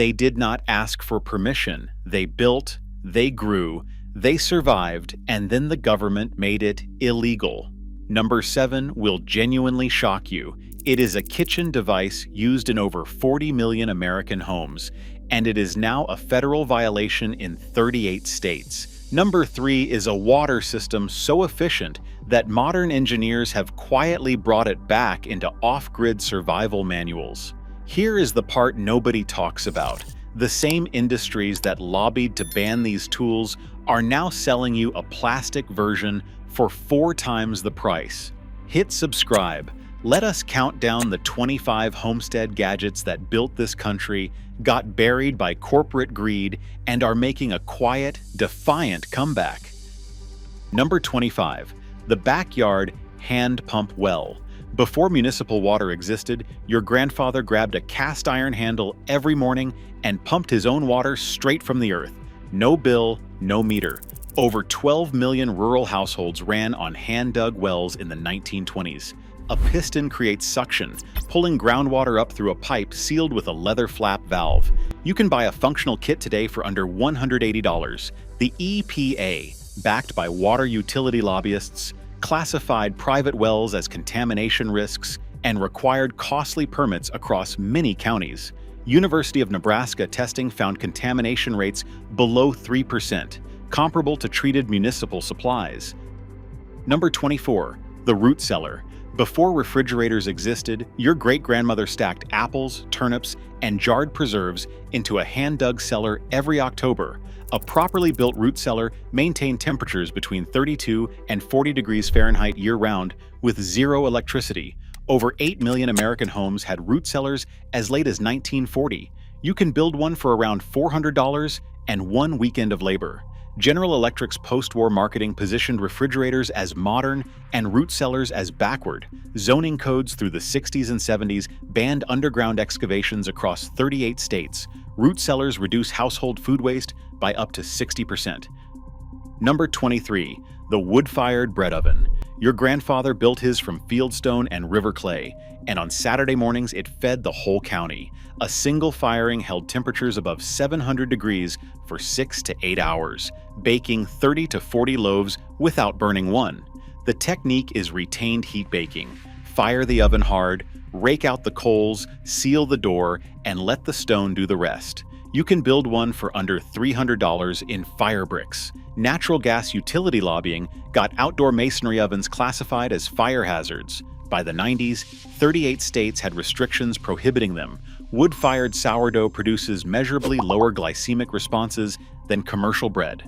They did not ask for permission. They built, they grew, they survived, and then the government made it illegal. Number 7 will genuinely shock you. It is a kitchen device used in over 40 million American homes, and it is now a federal violation in 38 states. Number 3 is a water system so efficient that modern engineers have quietly brought it back into off-grid survival manuals. Here is the part nobody talks about. The same industries that lobbied to ban these tools are now selling you a plastic version for 4 times the price. Hit subscribe. Let us count down the 25 homestead gadgets that built this country, got buried by corporate greed, and are making a quiet, defiant comeback. Number 25. The backyard hand pump well. Before municipal water existed, your grandfather grabbed a cast iron handle every morning and pumped his own water straight from the earth. No bill, no meter. Over 12 million rural households ran on hand-dug wells in the 1920s. A piston creates suction, pulling groundwater up through a pipe sealed with a leather flap valve. You can buy a functional kit today for under $180. The EPA, backed by water utility lobbyists, classified private wells as contamination risks and required costly permits across many counties. University of Nebraska testing found contamination rates below 3%, comparable to treated municipal supplies. Number 24. The root cellar. Before refrigerators existed, your great-grandmother stacked apples, turnips, and jarred preserves into a hand-dug cellar every October. A properly built root cellar maintained temperatures between 32 and 40 degrees Fahrenheit year-round with zero electricity. Over 8 million American homes had root cellars as late as 1940. You can build one for around $400 and 1 weekend of labor. General Electric's post-war marketing positioned refrigerators as modern and root cellars as backward. Zoning codes through the 60s and 70s banned underground excavations across 38 states. Root cellars reduce household food waste by up to 60%. Number 23. The wood-fired bread oven. Your grandfather built his from fieldstone and river clay, and on Saturday mornings it fed the whole county. A single firing held temperatures above 700 degrees for 6 to 8 hours, baking 30 to 40 loaves without burning one. The technique is retained heat baking. Fire the oven hard, rake out the coals, seal the door, and let the stone do the rest. You can build one for under $300 in fire bricks. Natural gas utility lobbying got outdoor masonry ovens classified as fire hazards. By the 90s, 38 states had restrictions prohibiting them. Wood-fired sourdough produces measurably lower glycemic responses than commercial bread.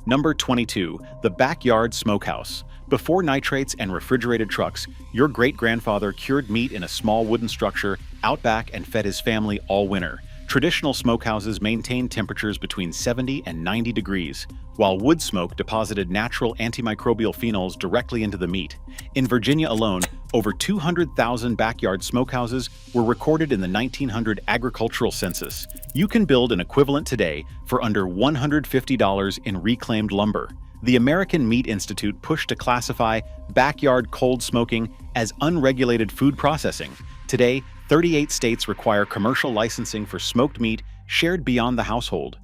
Number 22. The backyard smokehouse. Before nitrates and refrigerated trucks, your great-grandfather cured meat in a small wooden structure out back and fed his family all winter. Traditional smokehouses maintained temperatures between 70 and 90 degrees, while wood smoke deposited natural antimicrobial phenols directly into the meat. In Virginia alone, over 200,000 backyard smokehouses were recorded in the 1900 agricultural census. You can build an equivalent today for under $150 in reclaimed lumber. The American Meat Institute pushed to classify backyard cold smoking as unregulated food processing. Today, 38 states require commercial licensing for smoked meat shared beyond the household.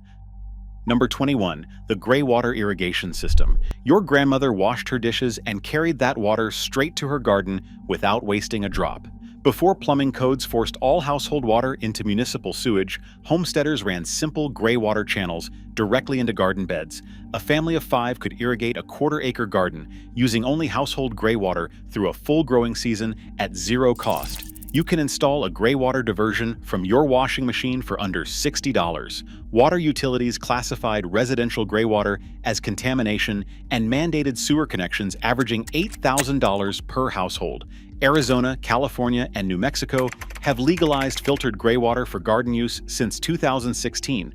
Number 21. The gray water irrigation system. Your grandmother washed her dishes and carried that water straight to her garden without wasting a drop. Before plumbing codes forced all household water into municipal sewage, homesteaders ran simple gray water channels directly into garden beds. A family of 5 could irrigate a quarter-acre garden using only household gray water through a full growing season at zero cost. You can install a gray water diversion from your washing machine for under $60. Water utilities classified residential gray water as contamination and mandated sewer connections averaging $8,000 per household. Arizona, California, and New Mexico have legalized filtered gray water for garden use since 2016.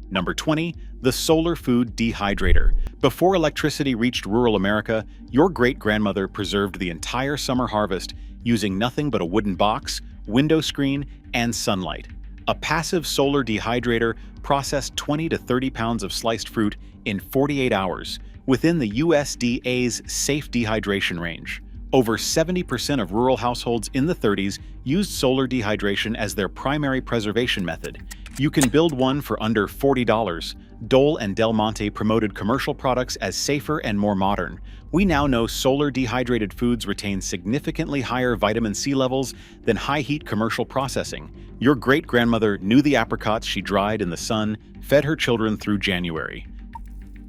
Number 20. The solar food dehydrator. Before electricity reached rural America, your great-grandmother preserved the entire summer harvest using nothing but a wooden box, window screen, and sunlight. A passive solar dehydrator processed 20 to 30 pounds of sliced fruit in 48 hours, within the USDA's safe dehydration range. Over 70% of rural households in the 30s used solar dehydration as their primary preservation method. You can build one for under $40. Dole and Del Monte promoted commercial products as safer and more modern. We now know solar dehydrated foods retain significantly higher vitamin C levels than high-heat commercial processing. Your great-grandmother knew the apricots she dried in the sun, fed her children through January.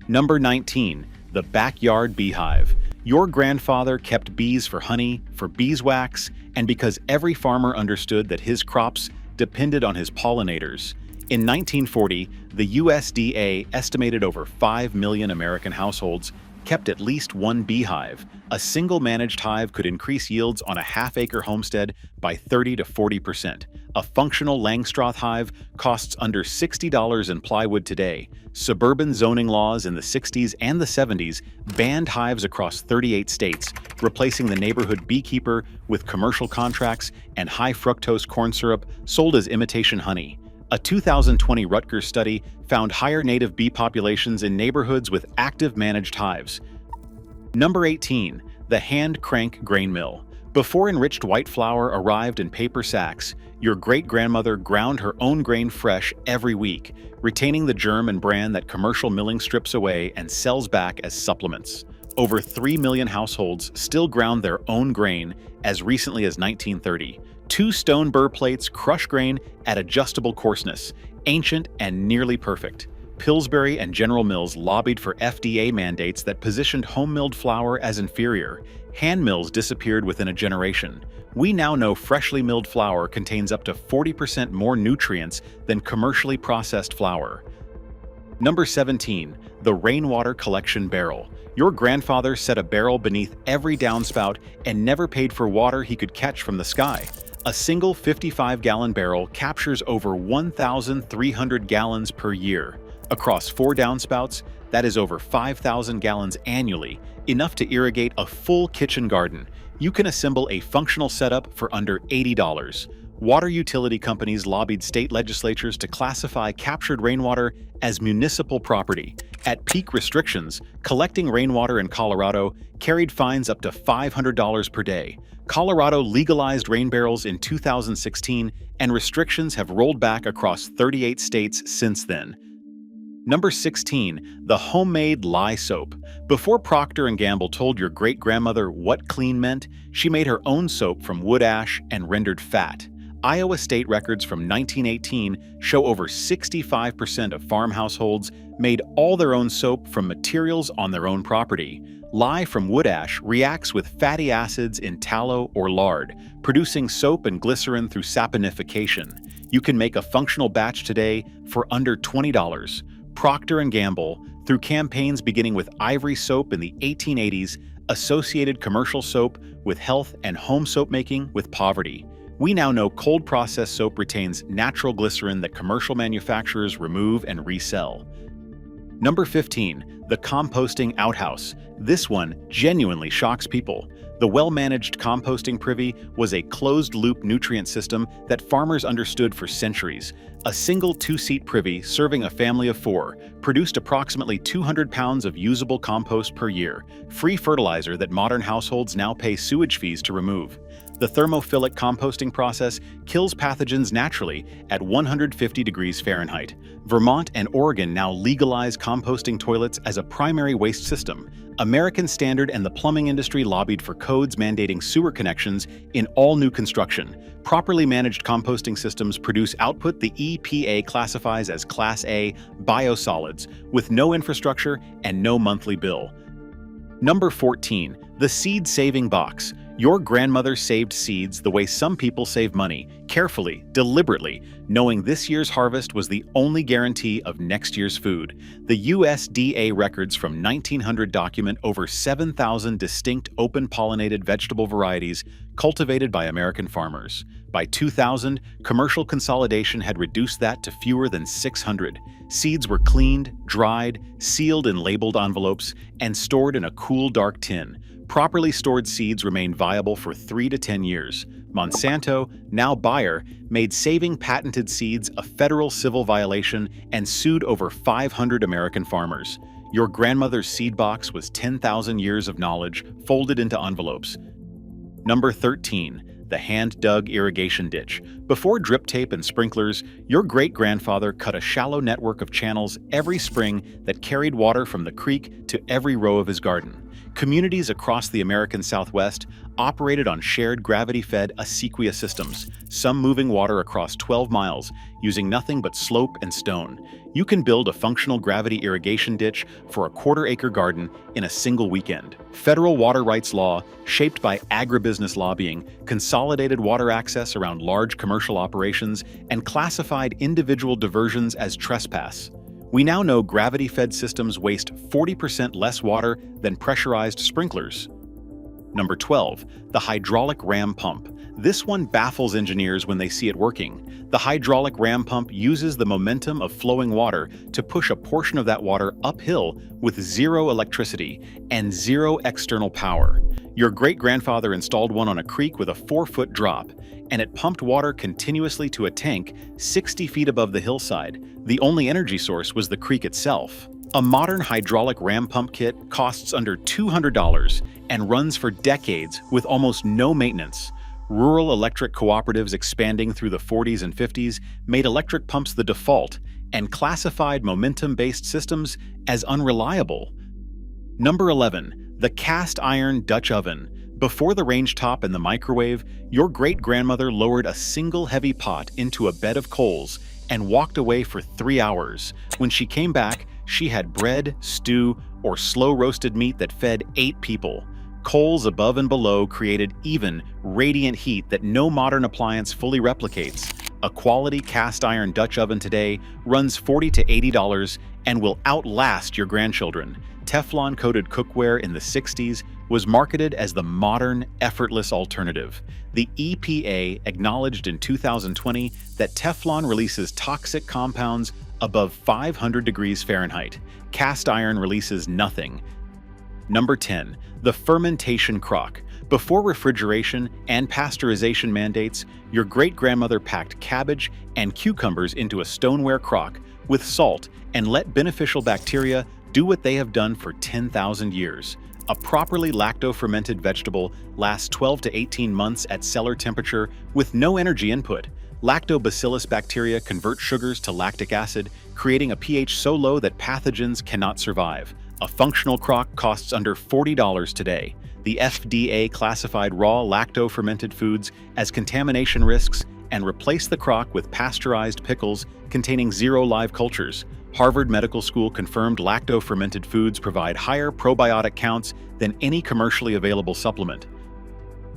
Number 19. The backyard beehive. Your grandfather kept bees for honey, for beeswax, and because every farmer understood that his crops depended on his pollinators. In 1940, the USDA estimated over 5 million American households kept at least one beehive. A single managed hive could increase yields on a half-acre homestead by 30 to 40%. A functional Langstroth hive costs under $60 in plywood today. Suburban zoning laws in the 60s and the 70s banned hives across 38 states, replacing the neighborhood beekeeper with commercial contracts and high-fructose corn syrup sold as imitation honey. A 2020 Rutgers study found higher native bee populations in neighborhoods with active managed hives. Number 18. The hand crank grain mill. Before enriched white flour arrived in paper sacks, your great-grandmother ground her own grain fresh every week, retaining the germ and bran that commercial milling strips away and sells back as supplements. Over 3 million households still ground their own grain as recently as 1930. 2 stone burr plates crush grain at adjustable coarseness, ancient and nearly perfect. Pillsbury and General Mills lobbied for FDA mandates that positioned home-milled flour as inferior. Hand mills disappeared within a generation. We now know freshly milled flour contains up to 40% more nutrients than commercially processed flour. Number 17. The rainwater collection barrel. Your grandfather set a barrel beneath every downspout and never paid for water he could catch from the sky. A single 55-gallon barrel captures over 1,300 gallons per year. Across 4 downspouts, that is over 5,000 gallons annually, enough to irrigate a full kitchen garden. You can assemble a functional setup for under $80. Water utility companies lobbied state legislatures to classify captured rainwater as municipal property. At peak restrictions, collecting rainwater in Colorado carried fines up to $500 per day. Colorado legalized rain barrels in 2016, and restrictions have rolled back across 38 states since then. Number 16. The homemade lye soap. Before Procter & Gamble told your great-grandmother what clean meant, she made her own soap from wood ash and rendered fat. Iowa state records from 1918 show over 65% of farm households made all their own soap from materials on their own property. Lye from wood ash reacts with fatty acids in tallow or lard, producing soap and glycerin through saponification. You can make a functional batch today for under $20. Procter & Gamble, through campaigns beginning with ivory soap in the 1880s, associated commercial soap with health and home soap making with poverty. We now know cold-processed soap retains natural glycerin that commercial manufacturers remove and resell. Number 15. The composting outhouse. This one genuinely shocks people. The well-managed composting privy was a closed-loop nutrient system that farmers understood for centuries. A single 2-seat privy serving a family of 4 produced approximately 200 pounds of usable compost per year, free fertilizer that modern households now pay sewage fees to remove. The thermophilic composting process kills pathogens naturally at 150 degrees Fahrenheit. Vermont and Oregon now legalize composting toilets as a primary waste system. American Standard and the plumbing industry lobbied for codes mandating sewer connections in all new construction. Properly managed composting systems produce output the EPA classifies as Class A biosolids, with no infrastructure and no monthly bill. Number 14. The seed-saving box. Your grandmother saved seeds the way some people save money, carefully, deliberately, knowing this year's harvest was the only guarantee of next year's food. The USDA records from 1900 document over 7,000 distinct open-pollinated vegetable varieties cultivated by American farmers. By 2000, commercial consolidation had reduced that to fewer than 600. Seeds were cleaned, dried, sealed in labeled envelopes, and stored in a cool, dark tin. Properly stored seeds remain viable for 3 to 10 years. Monsanto, now Bayer, made saving patented seeds a federal civil violation and sued over 500 American farmers. Your grandmother's seed box was 10,000 years of knowledge folded into envelopes. Number 13. The hand-dug irrigation ditch. Before drip tape and sprinklers, your great-grandfather cut a shallow network of channels every spring that carried water from the creek to every row of his garden. Communities across the American Southwest operated on shared gravity-fed acequia systems, some moving water across 12 miles, using nothing but slope and stone. You can build a functional gravity irrigation ditch for a quarter-acre garden in a single weekend. Federal water rights law, shaped by agribusiness lobbying, consolidated water access around large commercial operations, and classified individual diversions as trespass. We now know gravity-fed systems waste 40% less water than pressurized sprinklers. Number 12. The hydraulic ram pump. This one baffles engineers when they see it working. The hydraulic ram pump uses the momentum of flowing water to push a portion of that water uphill with zero electricity and zero external power. Your great-grandfather installed one on a creek with a 4-foot drop, and it pumped water continuously to a tank 60 feet above the hillside. The only energy source was the creek itself. A modern hydraulic ram pump kit costs under $200 and runs for decades with almost no maintenance. Rural electric cooperatives expanding through the 40s and 50s made electric pumps the default and classified momentum-based systems as unreliable. Number 11. The cast iron Dutch oven. Before the range-top and the microwave, your great-grandmother lowered a single heavy pot into a bed of coals and walked away for 3 hours. When she came back, she had bread, stew, or slow-roasted meat that fed 8 people. Coals above and below created even, radiant heat that no modern appliance fully replicates. A quality cast iron Dutch oven today runs $40 to $80 and will outlast your grandchildren. Teflon-coated cookware in the 60s was marketed as the modern, effortless alternative. The EPA acknowledged in 2020 that Teflon releases toxic compounds above 500 degrees Fahrenheit. Cast iron releases nothing. Number 10. The fermentation crock. Before refrigeration and pasteurization mandates, your great-grandmother packed cabbage and cucumbers into a stoneware crock with salt and let beneficial bacteria do what they have done for 10,000 years. A properly lacto-fermented vegetable lasts 12 to 18 months at cellar temperature with no energy input. Lactobacillus bacteria convert sugars to lactic acid, creating a pH so low that pathogens cannot survive. A functional crock costs under $40 today. The FDA classified raw lacto-fermented foods as contamination risks and replaced the crock with pasteurized pickles containing 0 live cultures. Harvard Medical School confirmed lacto-fermented foods provide higher probiotic counts than any commercially available supplement.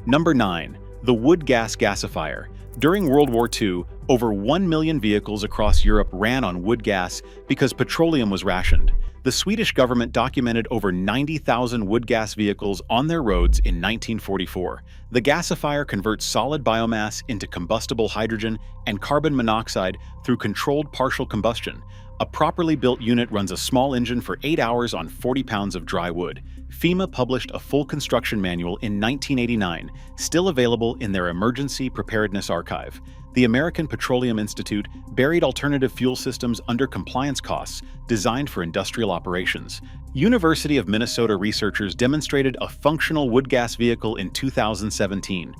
Number 9. The wood gas gasifier. During World War II, over 1 million vehicles across Europe ran on wood gas because petroleum was rationed. The Swedish government documented over 90,000 wood gas vehicles on their roads in 1944. The gasifier converts solid biomass into combustible hydrogen and carbon monoxide through controlled partial combustion. A properly built unit runs a small engine for 8 hours on 40 pounds of dry wood. FEMA published a full construction manual in 1989, still available in their Emergency Preparedness Archive. The American Petroleum Institute buried alternative fuel systems under compliance costs designed for industrial operations. University of Minnesota researchers demonstrated a functional wood gas vehicle in 2017.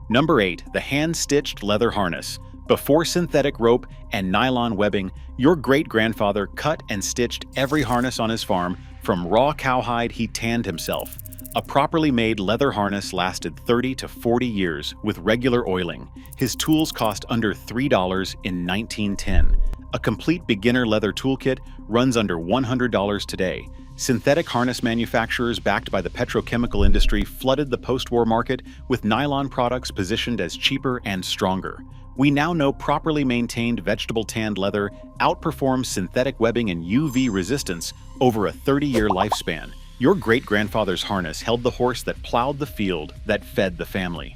Number 8. The hand-stitched leather harness. Before synthetic rope and nylon webbing, your great-grandfather cut and stitched every harness on his farm. From raw cowhide he tanned himself. A properly made leather harness lasted 30 to 40 years with regular oiling. His tools cost under $3 in 1910. A complete beginner leather toolkit runs under $100 today. Synthetic harness manufacturers backed by the petrochemical industry flooded the post-war market with nylon products positioned as cheaper and stronger. We now know properly maintained vegetable tanned leather outperforms synthetic webbing and UV resistance over a 30-year lifespan. Your great-grandfather's harness held the horse that plowed the field that fed the family.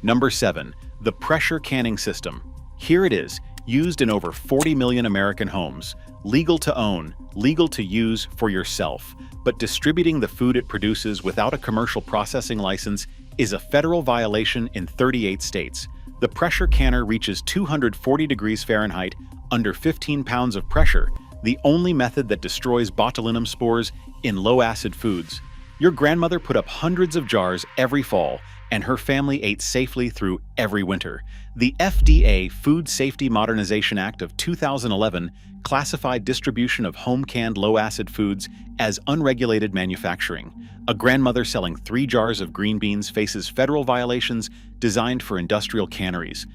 Number 7. The pressure canning system. Here it is, used in over 40 million American homes. Legal to own, legal to use for yourself, but distributing the food it produces without a commercial processing license is a federal violation in 38 states. The pressure canner reaches 240 degrees Fahrenheit under 15 pounds of pressure, the only method that destroys botulinum spores in low-acid foods. Your grandmother put up hundreds of jars every fall, and her family ate safely through every winter. The FDA Food Safety Modernization Act of 2011 classified distribution of home-canned low-acid foods as unregulated manufacturing. A grandmother selling 3 jars of green beans faces federal violations designed for industrial canneries.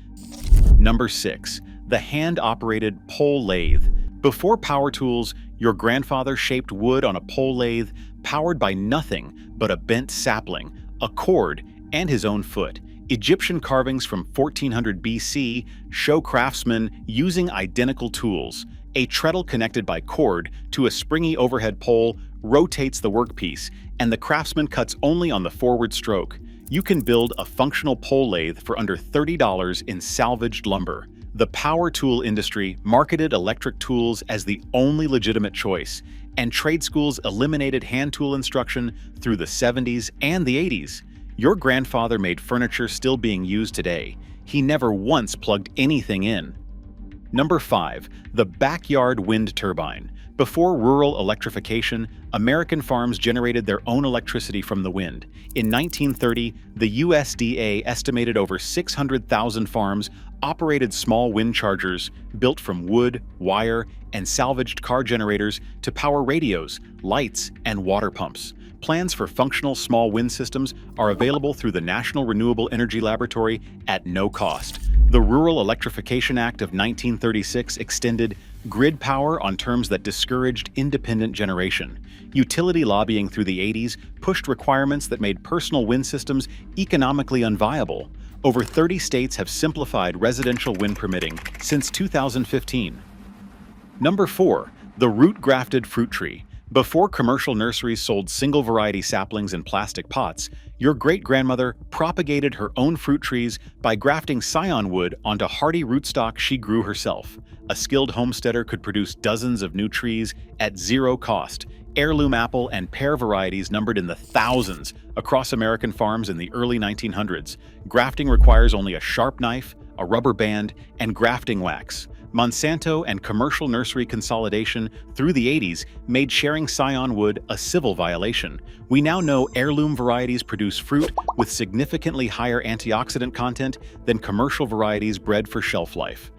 Number 6. The hand-operated pole lathe. Before power tools, your grandfather shaped wood on a pole lathe powered by nothing but a bent sapling, a cord, and his own foot. Egyptian carvings from 1400 BC show craftsmen using identical tools. A treadle connected by cord to a springy overhead pole rotates the workpiece, and the craftsman cuts only on the forward stroke. You can build a functional pole lathe for under $30 in salvaged lumber. The power tool industry marketed electric tools as the only legitimate choice, and trade schools eliminated hand tool instruction through the 70s and the 80s. Your grandfather made furniture still being used today. He never once plugged anything in. Number 5. The backyard wind turbine. Before rural electrification, American farms generated their own electricity from the wind. In 1930, the USDA estimated over 600,000 farms operated small wind chargers built from wood, wire, and salvaged car generators to power radios, lights, and water pumps. Plans for functional small wind systems are available through the National Renewable Energy Laboratory at no cost. The Rural Electrification Act of 1936 extended grid power on terms that discouraged independent generation. Utility lobbying through the 80s pushed requirements that made personal wind systems economically unviable. Over 30 states have simplified residential wind permitting since 2015. Number 4. The root-grafted fruit tree. Before commercial nurseries sold single-variety saplings in plastic pots, your great-grandmother propagated her own fruit trees by grafting scion wood onto hardy rootstock she grew herself. A skilled homesteader could produce dozens of new trees at zero cost. Heirloom apple and pear varieties numbered in the thousands across American farms in the early 1900s. Grafting requires only a sharp knife, a rubber band, and grafting wax. Monsanto and commercial nursery consolidation through the 80s made sharing scion wood a civil violation. We now know heirloom varieties produce fruit with significantly higher antioxidant content than commercial varieties bred for shelf life.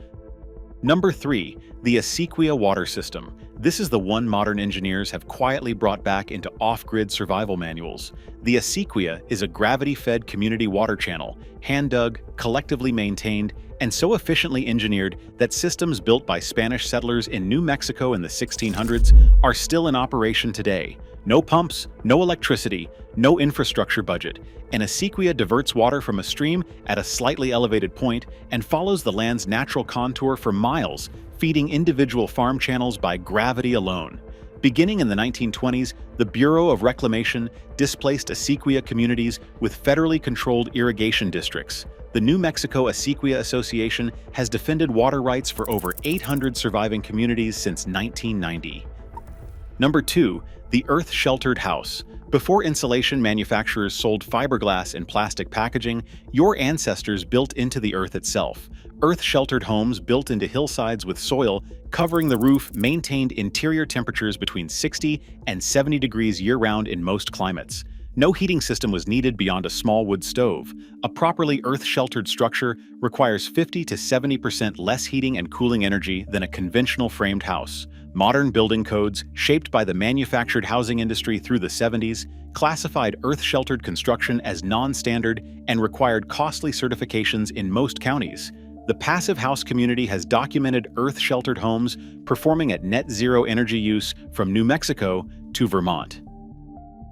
Number 3. The acequia water system. This is the one modern engineers have quietly brought back into off-grid survival manuals. The acequia is a gravity-fed community water channel, hand-dug, collectively maintained, and so efficiently engineered that systems built by Spanish settlers in New Mexico in the 1600s are still in operation today. No pumps, no electricity, no infrastructure budget. An acequia diverts water from a stream at a slightly elevated point and follows the land's natural contour for miles, feeding individual farm channels by gravity alone. Beginning in the 1920s, the Bureau of Reclamation displaced acequia communities with federally controlled irrigation districts. The New Mexico Acequia Association has defended water rights for over 800 surviving communities since 1990. Number 2. The earth-sheltered house. Before insulation manufacturers sold fiberglass in plastic packaging, your ancestors built into the earth itself. Earth-sheltered homes built into hillsides with soil covering the roof maintained interior temperatures between 60 and 70 degrees year-round in most climates. No heating system was needed beyond a small wood stove. A properly earth-sheltered structure requires 50 to 70% less heating and cooling energy than a conventional framed house. Modern building codes, shaped by the manufactured housing industry through the 70s, classified earth-sheltered construction as non-standard and required costly certifications in most counties. The passive house community has documented earth-sheltered homes performing at net zero energy use from New Mexico to Vermont.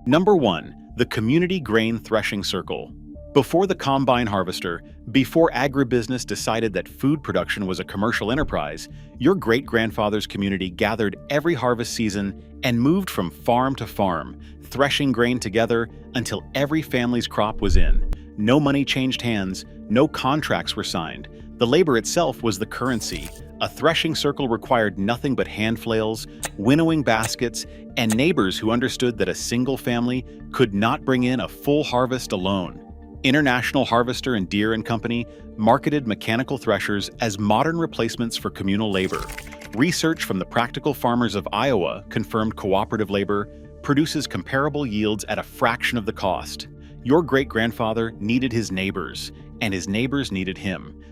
Number 1. The Community Grain Threshing Circle. Before the combine harvester, before agribusiness decided that food production was a commercial enterprise, your great-grandfather's community gathered every harvest season and moved from farm to farm, threshing grain together until every family's crop was in. No money changed hands, no contracts were signed. The labor itself was the currency. A threshing circle required nothing but hand flails, winnowing baskets, and neighbors who understood that a single family could not bring in a full harvest alone. International Harvester and Deere & Company marketed mechanical threshers as modern replacements for communal labor. Research from the Practical Farmers of Iowa confirmed cooperative labor, produces comparable yields at a fraction of the cost. Your great-grandfather needed his neighbors, and his neighbors needed him.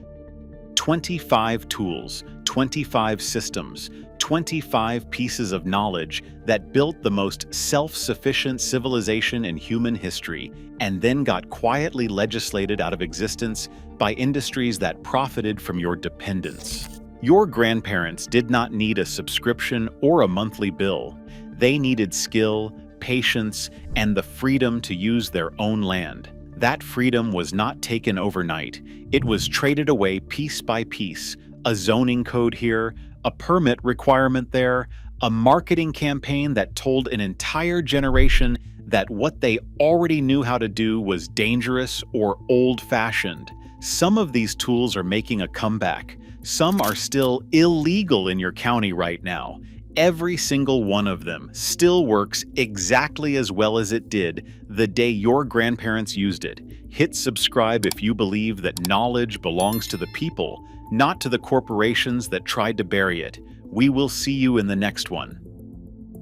25 tools, 25 systems, 25 pieces of knowledge that built the most self-sufficient civilization in human history, and then got quietly legislated out of existence by industries that profited from your dependence. Your grandparents did not need a subscription or a monthly bill. They needed skill, patience, and the freedom to use their own land. That freedom was not taken overnight. It was traded away piece by piece. A zoning code here, a permit requirement there, a marketing campaign that told an entire generation that what they already knew how to do was dangerous or old-fashioned. Some of these tools are making a comeback. Some are still illegal in your county right now. Every single one of them still works exactly as well as it did the day your grandparents used it. Hit subscribe if you believe that knowledge belongs to the people, not to the corporations that tried to bury it. We will see you in the next one.